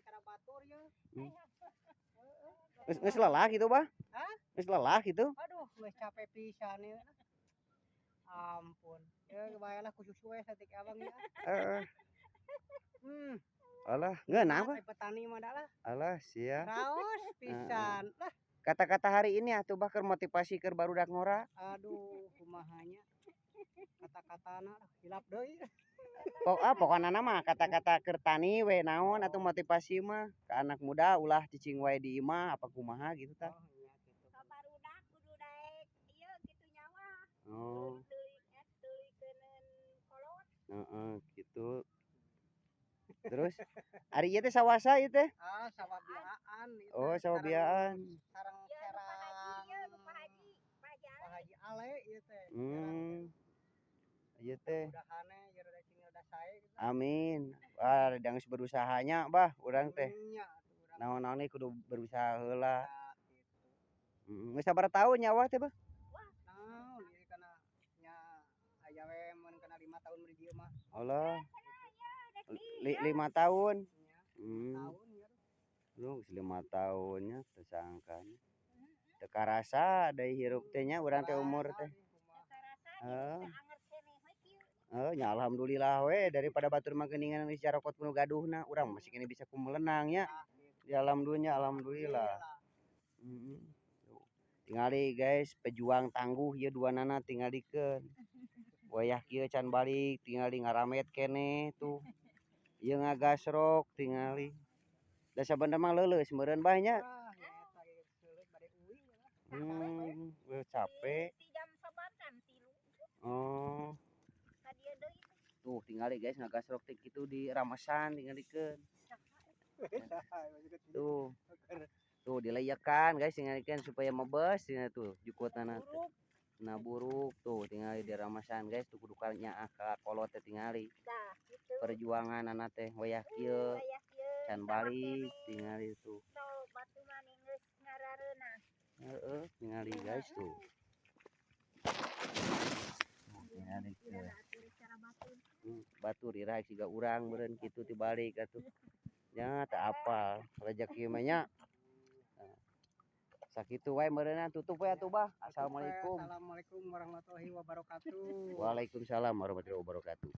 kana batur ya. Geus lelah gitu, Bah? Hah? Geus lelah gitu? Aduh, geus capek pisan ieu. Ampun. Ya bayalah ku susu we satik abang ya. Heeh. Alah, Nah, ngeunah, Bah? petani mah dah lah. Alah, sia. Raos pisan. Lah, Kata-kata hari ini atuh Bah keur motivasi keur barudak ngora. aduh kumahanya. Kata-katana hilap deui. Pokona mah kata-kata keur tani we naon atuh motivasi mah ka anak muda ulah cicing wae di imah apa kumaha gitu tah. Oh, iya gitu. Barudak kudu daek ieu gitu nyawa. Oh, Deulikeun kolot. heeh gitu. Terus ari ieu teh sawasa ieu teh? Ah, sawah biaan ieu. Oh, sawah biaan. Sareng Ieu nu Pak Haji, ieu nu Pak Haji. Pak Haji Ale ieu teh. Ieu teh. Mudah-mudahan ieu rada cing rada sae gitu. Amin. Wah, geus berusahanya Bah urang teh. Nya atuh urang. Naon-naon kudu berusaha heula. Nah, gitu. Geus sabaraha taun nyawa teh, Bah? Naon ieu kana nya aya we mun kana 5 tahun di dieu mah. Allah. 5 tahun. Nya, 5 tahun ya. Lu 5 tahunnya tersangkanya. Teu karasa deui hirup teh nya urang teh umur teh. Heeh. Nya alhamdulillah we daripada batur mah geuningan geus carokot penuh gaduhna, urang masih kene bisa kumelenang nya. Di alam dunya alhamdulillah. Tuh. Tingali guys, pejuang tangguh ieu duanana tingalikeun. Wayah kieu can balik tingali ngaramet keneh tuh. Ieu ngagasrok tingali. Da sabenerna mah leuleus meureun Bah nya. Ah, ya eta geus leuleut bade uwi ya. Capek. Di jam sabar jam 3. Oh. Ka dieu deui. Tuh tingali guys ngagasrok teh kitu di ramesan tingalikeun. Tuh. Tuh dileyekan guys tingalikeun supaya mebes cenah tuh jukutna teh. Nah buruk tuh tingali di ramesan guys tuh kudu nyaah ka kolot teh tingali. Tah, kitu. Perjuangan anak teh wayah kieu can balik tingali tuh. So batu mani geus ngarareunah. Heeh, tingali guys tuh. Tingali ke. Batur iraha siga urang meureun kitu tibalik atuh. Nya teu apal rezeki mah nya. Sakitu wae meureunna tutup we atuh Bah. Assalamualaikum. Assalamualaikum warahmatullahi wabarakatuh. Waalaikumsalam warahmatullahi wabarakatuh.